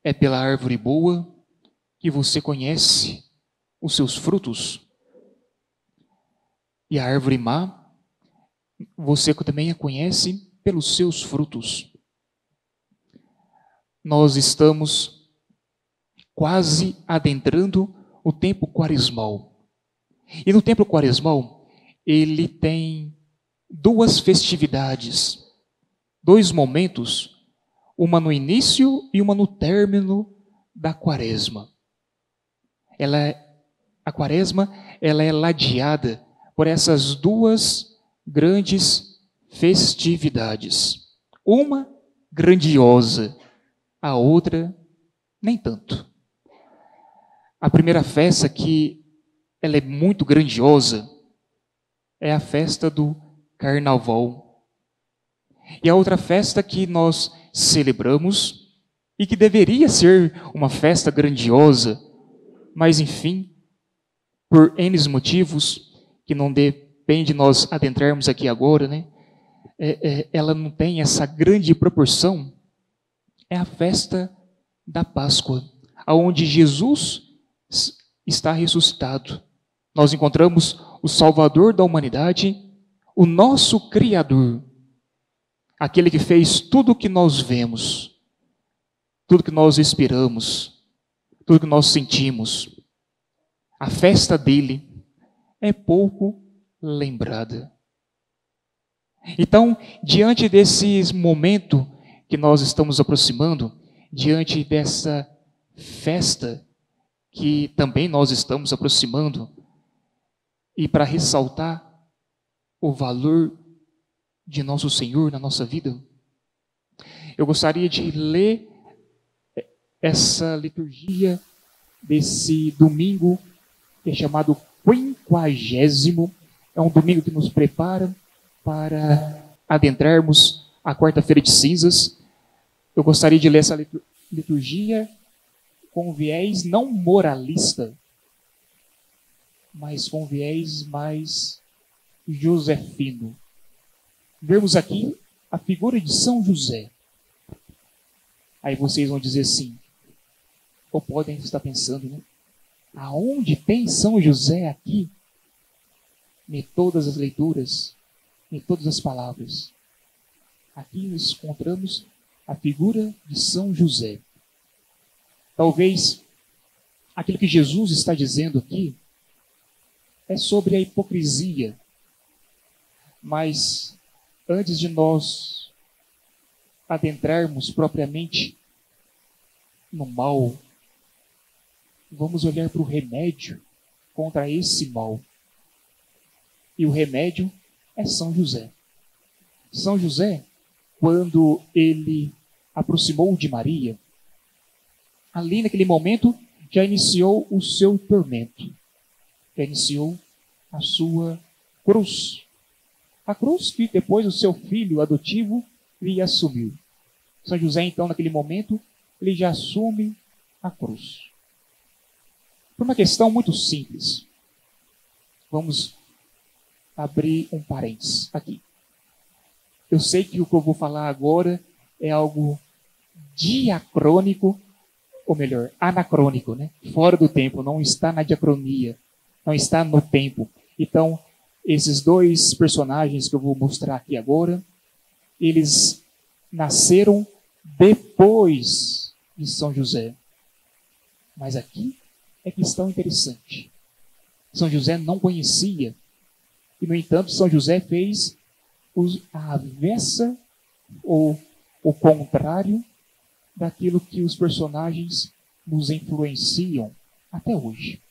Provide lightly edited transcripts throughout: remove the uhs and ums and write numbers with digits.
É pela árvore boa que você conhece os seus frutos. E a árvore má, você também a conhece pelos seus frutos. Nós estamos quase adentrando o tempo quaresmal. E no tempo quaresmal, ele tem duas festividades, dois momentos, uma no início e uma no término da quaresma. A quaresma, ela é ladeada por essas duas grandes festividades. Uma grandiosa, a outra nem tanto. A primeira festa, que ela é muito grandiosa, é a festa do Carnaval. E a outra festa que nós celebramos e que deveria ser uma festa grandiosa, mas enfim, por N motivos que não depende de nós adentrarmos aqui agora, né? Ela não tem essa grande proporção. É a festa da Páscoa, aonde Jesus está ressuscitado. Nós encontramos o Salvador da humanidade, o nosso Criador, aquele que fez tudo o que nós vemos, tudo que nós esperamos, tudo que nós sentimos. A festa dele é pouco lembrada. Então, diante desse momento que nós estamos aproximando, diante dessa festa que também nós estamos aproximando, e para ressaltar o valor de nosso Senhor na nossa vida, eu gostaria de ler essa liturgia desse domingo, que é chamado 50º. É um domingo que nos prepara para adentrarmos a quarta-feira de cinzas. Eu gostaria de ler essa liturgia com viés não moralista, mas com viés mais josefino. Vemos aqui a figura de São José. Aí vocês vão dizer assim, ou podem estar pensando, né? Aonde tem São José aqui? Em todas as leituras, em todas as palavras. Aqui nós encontramos a figura de São José. Talvez aquilo que Jesus está dizendo aqui é sobre a hipocrisia. Mas antes de nós adentrarmos propriamente no mal, vamos olhar para o remédio contra esse mal. E o remédio é São José. São José, quando ele aproximou de Maria, ali naquele momento já iniciou o seu tormento. Já iniciou a sua cruz. A cruz que depois o seu filho adotivo lhe assumiu. São José, então, naquele momento, ele já assume a cruz. Por uma questão muito simples. Vamos abrir um parênteses aqui. Eu sei que o que eu vou falar agora é algo diacrônico, ou melhor, anacrônico, né? Fora do tempo, não está na diacronia, não está no tempo. Então, esses dois personagens que eu vou mostrar aqui agora, eles nasceram depois de São José. Mas aqui é questão interessante. São José não conhecia, e no entanto São José fez a avessa ou o contrário daquilo que os personagens nos influenciam até hoje.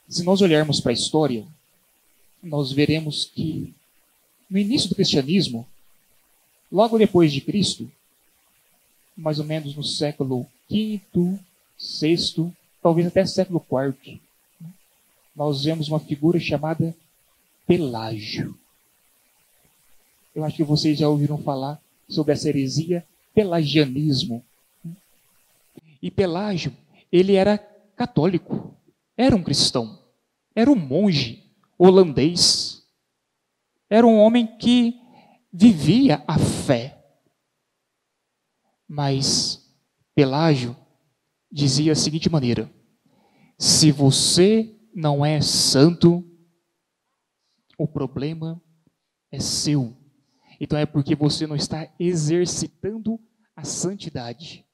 Se nós olharmos para a história, nós veremos que no início do cristianismo, logo depois de Cristo, mais ou menos no século V, VI, talvez até século IV, nós vemos uma figura chamada Pelágio. Eu acho que vocês já ouviram falar sobre essa heresia, pelagianismo. E Pelágio, ele era católico, era um cristão, era um monge holandês, era um homem que vivia a fé. Mas Pelágio dizia a seguinte maneira: se você não é santo, o problema é seu. Então é porque você não está exercitando a santidade.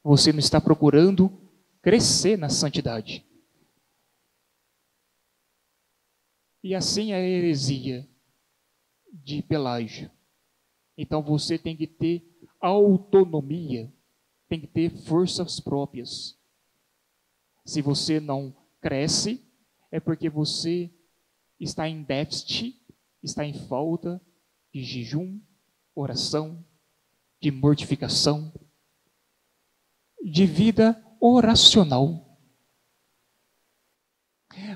Você não está procurando crescer na santidade. E assim é a heresia de Pelágio. Então você tem que ter autonomia, tem que ter forças próprias. Se você não cresce, é porque você está em déficit, está em falta de jejum, oração, de mortificação, de vida oracional.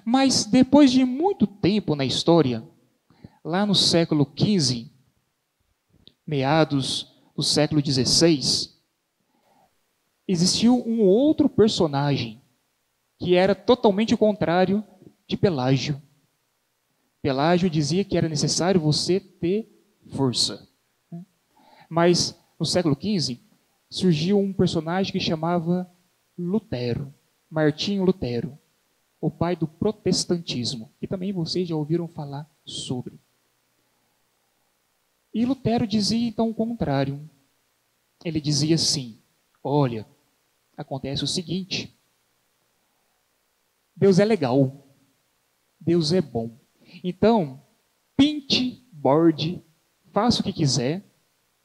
Mas depois de muito tempo na história, lá no século XV, meados do século XVI, existiu um outro personagem que era totalmente o contrário de Pelágio. Pelágio dizia que era necessário você ter força. Mas no século XV surgiu um personagem que chamava Lutero, Martinho Lutero, o pai do protestantismo, que também vocês já ouviram falar sobre. E Lutero dizia então o contrário. Ele dizia assim: olha, acontece o seguinte, Deus é legal, Deus é bom. Então, pinte, borde, faça o que quiser,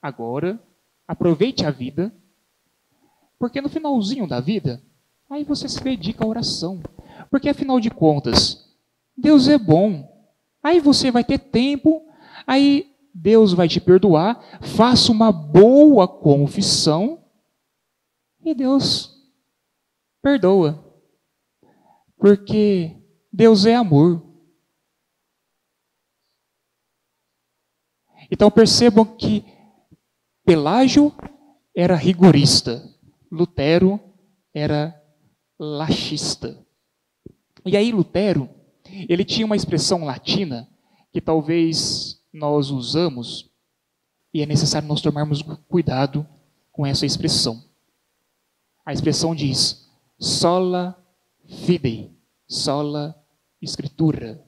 agora, aproveite a vida, porque no finalzinho da vida, aí você se dedica à oração. Porque afinal de contas, Deus é bom. Aí você vai ter tempo, aí Deus vai te perdoar, faça uma boa confissão e Deus perdoa. Porque Deus é amor. Então percebam que Pelágio era rigorista, Lutero era laxista. E aí Lutero, ele tinha uma expressão latina que talvez nós usamos e é necessário nós tomarmos cuidado com essa expressão. A expressão diz: sola fide, sola escritura.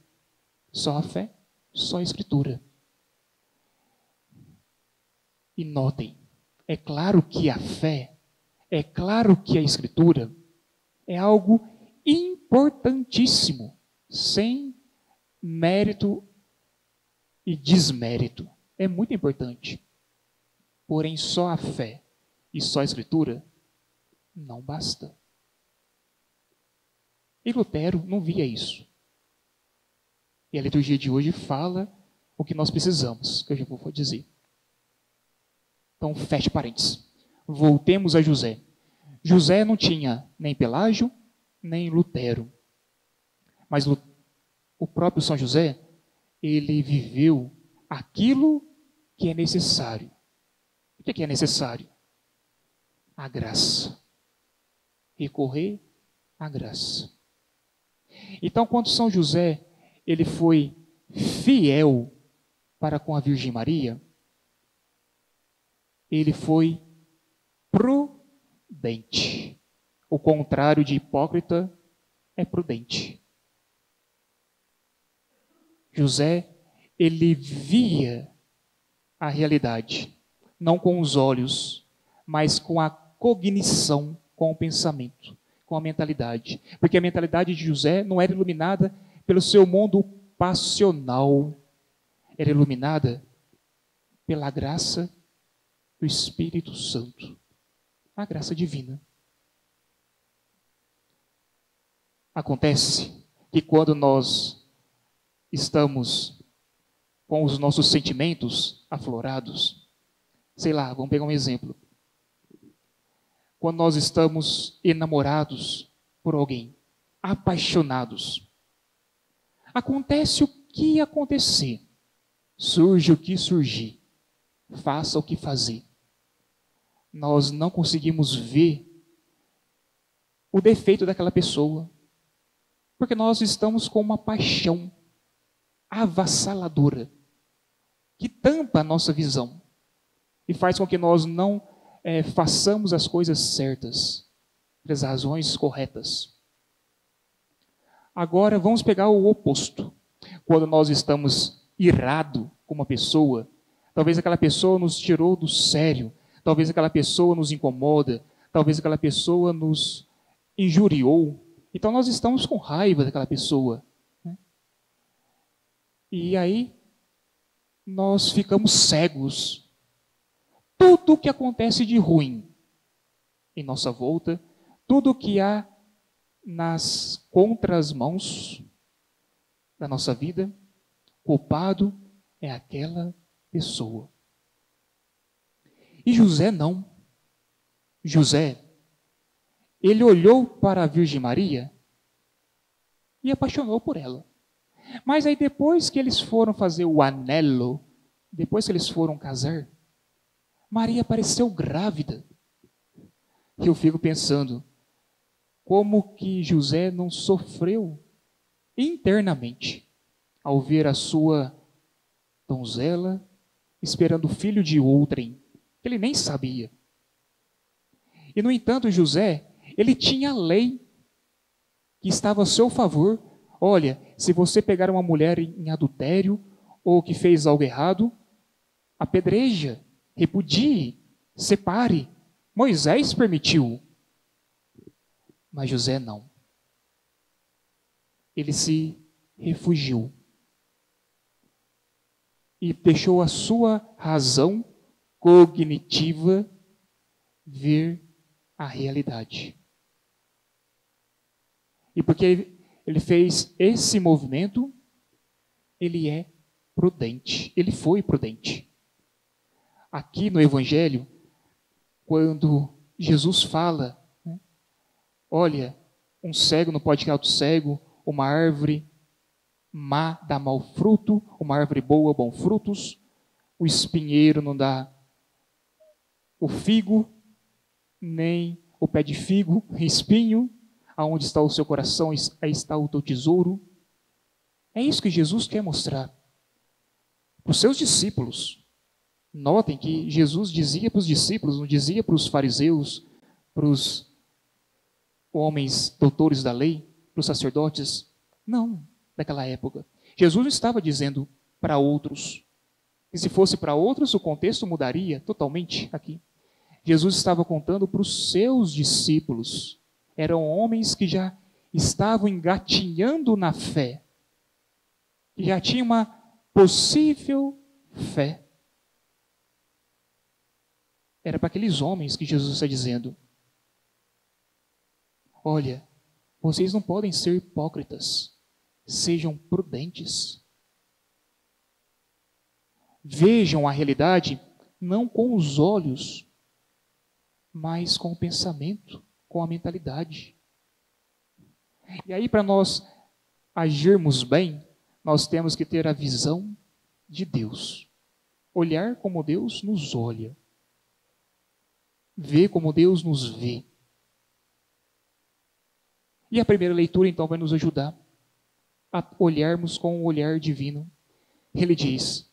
Só a fé, só a escritura. E notem, é claro que a fé, é claro que a escritura é algo importantíssimo, sem mérito e desmérito. É muito importante. Porém, só a fé e só a escritura não basta. E Lutero não via isso. E a liturgia de hoje fala o que nós precisamos, que eu já vou dizer. Então, feche parênteses. Voltemos a José. José não tinha nem Pelágio, nem Lutero. Mas o próprio São José, ele viveu aquilo que é necessário. O que é necessário? A graça. Recorrer à graça. Então, quando São José ele foi fiel para com a Virgem Maria, ele foi prudente. O contrário de hipócrita é prudente. José, ele via a realidade, não com os olhos, mas com a cognição, com o pensamento, com a mentalidade. Porque a mentalidade de José não era iluminada pelo seu mundo passional, era iluminada pela graça do Espírito Santo, a graça divina. Acontece que quando nós estamos com os nossos sentimentos aflorados, sei lá, vamos pegar um exemplo. Quando nós estamos enamorados por alguém, apaixonados, acontece o que acontecer, surge o que surgir, faça o que fazer. Nós não conseguimos ver o defeito daquela pessoa, porque nós estamos com uma paixão avassaladora, que tampa a nossa visão, e faz com que nós não façamos as coisas certas, pelas razões corretas. Agora vamos pegar o oposto. Quando nós estamos irados com uma pessoa, talvez aquela pessoa nos tirou do sério, talvez aquela pessoa nos incomoda, talvez aquela pessoa nos injuriou. Então nós estamos com raiva daquela pessoa. E aí nós ficamos cegos. Tudo o que acontece de ruim em nossa volta, tudo o que há nas contramãos da nossa vida, culpado é aquela pessoa. E José não. José, ele olhou para a Virgem Maria e apaixonou por ela. Mas aí depois que eles foram fazer o anelo, depois que eles foram casar, Maria apareceu grávida. E eu fico pensando, como que José não sofreu internamente ao ver a sua donzela esperando o filho de outrem, que ele nem sabia. E no entanto, José, ele tinha a lei que estava a seu favor. Olha, se você pegar uma mulher em adultério ou que fez algo errado, apedreja, repudie, separe. Moisés permitiu. Mas José não. Ele se refugiou. E deixou a sua razão cognitiva ver a realidade. E porque ele fez esse movimento, ele é prudente. Ele foi prudente. Aqui no Evangelho, quando Jesus fala, olha, um cego não pode criar outro cego, uma árvore má dá mau fruto, uma árvore boa, bons frutos, o espinheiro não dá o figo, nem o pé de figo, espinho, aonde está o seu coração, aí está o teu tesouro. É isso que Jesus quer mostrar para os seus discípulos. Notem que Jesus dizia para os discípulos, não dizia para os fariseus, para os homens doutores da lei, para os sacerdotes. Não, daquela época. Jesus não estava dizendo para outros. E se fosse para outros, o contexto mudaria totalmente aqui. Jesus estava contando para os seus discípulos. Eram homens que já estavam engatinhando na fé. Que já tinham uma possível fé. Era para aqueles homens que Jesus está dizendo: olha, vocês não podem ser hipócritas. Sejam prudentes. Vejam a realidade não com os olhos, mas com o pensamento, com a mentalidade. E aí, para nós agirmos bem, nós temos que ter a visão de Deus. Olhar como Deus nos olha. Ver como Deus nos vê. E a primeira leitura, então, vai nos ajudar a olharmos com o olhar divino. Ele diz: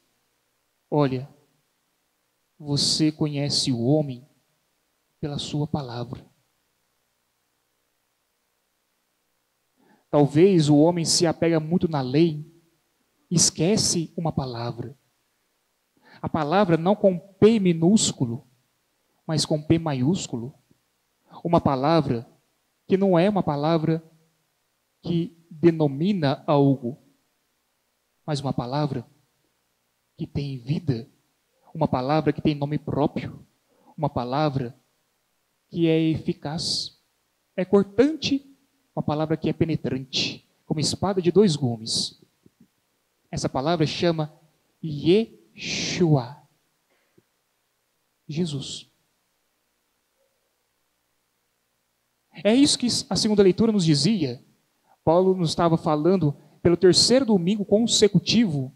olha, você conhece o homem pela sua palavra. Talvez o homem se apega muito na lei, esquece uma palavra. A palavra não com P minúsculo, mas com P maiúsculo. Uma palavra que não é uma palavra que denomina algo, mas uma palavra que tem vida, uma palavra que tem nome próprio, uma palavra que é eficaz, é cortante, uma palavra que é penetrante, como espada de dois gumes. Essa palavra chama Yeshua, Jesus. É isso que a segunda leitura nos dizia. Paulo nos estava falando pelo terceiro domingo consecutivo.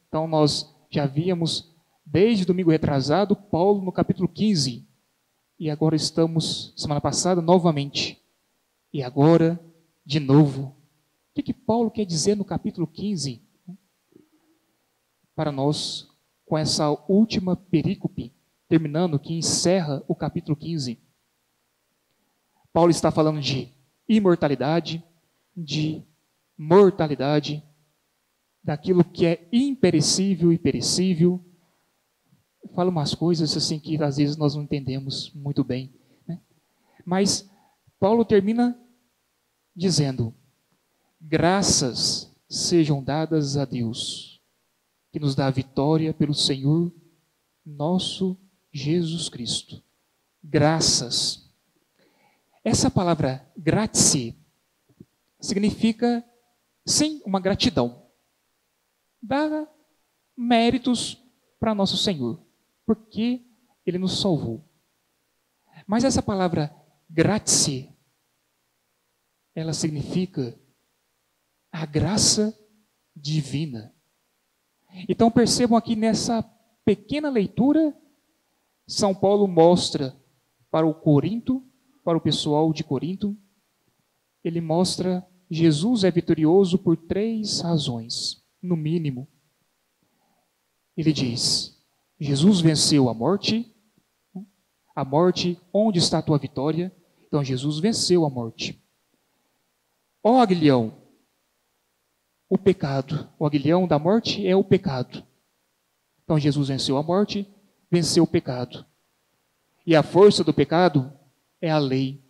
Então nós já víamos, desde o domingo retrasado, Paulo no capítulo 15. E agora estamos, semana passada, novamente. E agora, de novo. O que Paulo quer dizer no capítulo 15? Para nós, com essa última perícope terminando, que encerra o capítulo 15. Paulo está falando de imortalidade, de mortalidade, daquilo que é imperecível e perecível. Fala umas coisas assim que às vezes nós não entendemos muito bem, né? Mas Paulo termina dizendo: graças sejam dadas a Deus, que nos dá a vitória pelo Senhor nosso Jesus Cristo. Graças. Essa palavra grazie significa, sim, uma gratidão. Dá méritos para nosso Senhor, porque Ele nos salvou. Mas essa palavra grazie, ela significa a graça divina. Então percebam aqui nessa pequena leitura, São Paulo mostra para o Corinto, para o pessoal de Corinto, ele mostra Jesus é vitorioso por 3 razões, no mínimo. Ele diz: Jesus venceu a morte, onde está a tua vitória? Então Jesus venceu a morte. Ó aguilhão, o pecado, o aguilhão da morte é o pecado. Então Jesus venceu a morte, venceu o pecado. E a força do pecado é a lei.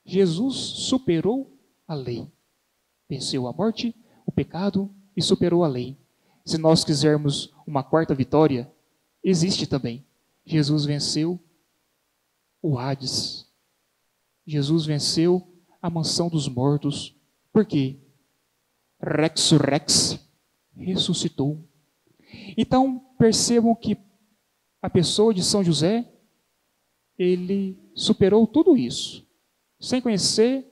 Jesus superou a lei. Venceu a morte, o pecado e superou a lei. Se nós quisermos uma quarta vitória, existe também. Jesus venceu o Hades. Jesus venceu a mansão dos mortos. Por quê? Rex, ressuscitou. Então, percebam que a pessoa de São José, ele superou tudo isso, sem conhecer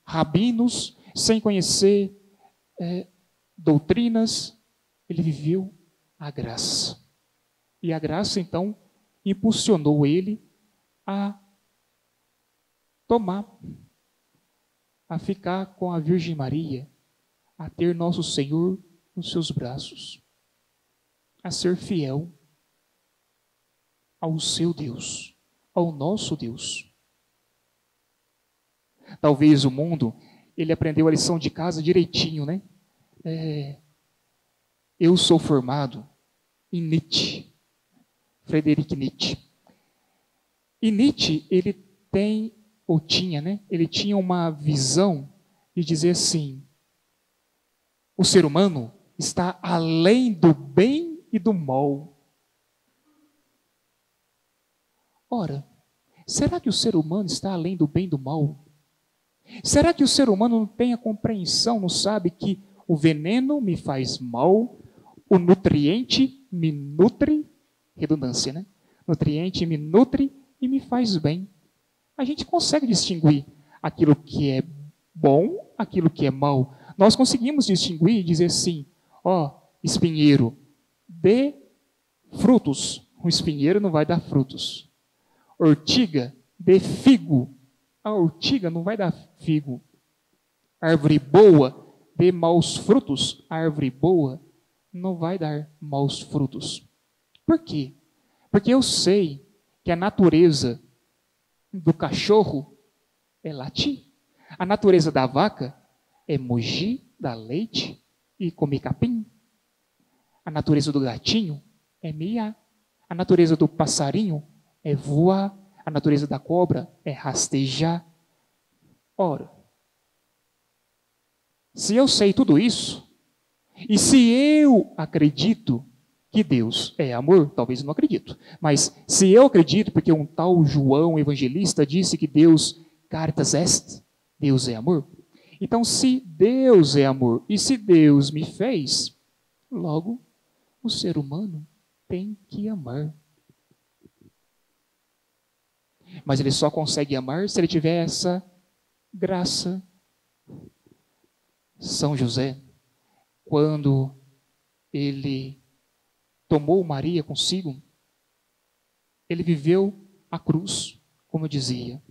rabinos, sem conhecer doutrinas, ele viveu a graça. E a graça, então, impulsionou ele a tomar, a ficar com a Virgem Maria, a ter nosso Senhor nos seus braços, a ser fiel ao seu Deus, ao nosso Deus. Talvez o mundo, ele aprendeu a lição de casa direitinho, né? Eu sou formado em Nietzsche, Friedrich Nietzsche. E Nietzsche, ele tem, ou tinha, né? Ele tinha uma visão de dizer assim: o ser humano está além do bem e do mal. Ora, será que o ser humano está além do bem e do mal? Será que o ser humano não tem a compreensão, não sabe que o veneno me faz mal, o nutriente me nutre, redundância, né? Nutriente me nutre e me faz bem. A gente consegue distinguir aquilo que é bom, aquilo que é mal. Nós conseguimos distinguir e dizer assim: espinheiro, dê frutos. O espinheiro não vai dar frutos. Ortiga, dê figo. A ortiga não vai dar figo. Árvore boa, dê maus frutos. A árvore boa não vai dar maus frutos. Por quê? Porque eu sei que a natureza do cachorro é latir. A natureza da vaca é mugir, dar leite e comer capim. A natureza do gatinho é miar. A natureza do passarinho é voar. A natureza da cobra é rastejar. Ora, se eu sei tudo isso, e se eu acredito que Deus é amor, talvez eu não acredito, mas se eu acredito, porque um tal João evangelista disse que Deus, caritas est, Deus é amor. Então, se Deus é amor, e se Deus me fez, logo, o ser humano tem que amar. Mas ele só consegue amar se ele tiver essa graça. São José, quando ele tomou Maria consigo, ele viveu a cruz, como eu dizia.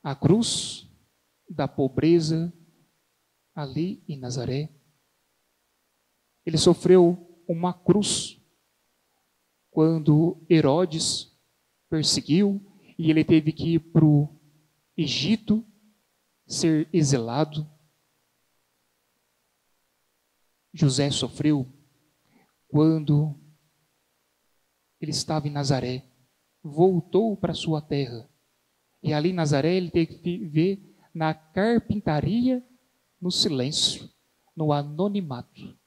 A cruz da pobreza ali em Nazaré. Ele sofreu uma cruz quando Herodes perseguiu e ele teve que ir para o Egito ser exilado. José sofreu quando ele estava em Nazaré, voltou para sua terra. E ali em Nazaré ele teve que viver na carpintaria, no silêncio, no anonimato.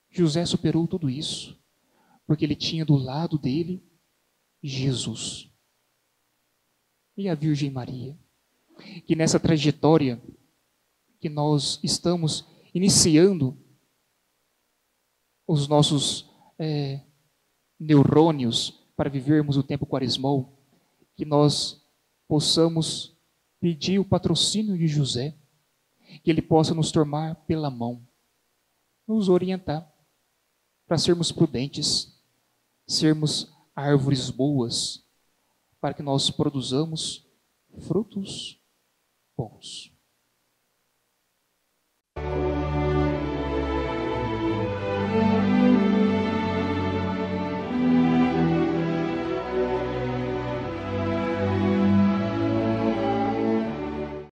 José superou tudo isso, porque ele tinha do lado dele Jesus. E a Virgem Maria, que nessa trajetória que nós estamos iniciando, os nossos neurônios para vivermos o tempo quaresmal, que nós possamos pedir o patrocínio de José, que ele possa nos tomar pela mão, nos orientar para sermos prudentes, sermos árvores boas, para que nós produzamos frutos bons.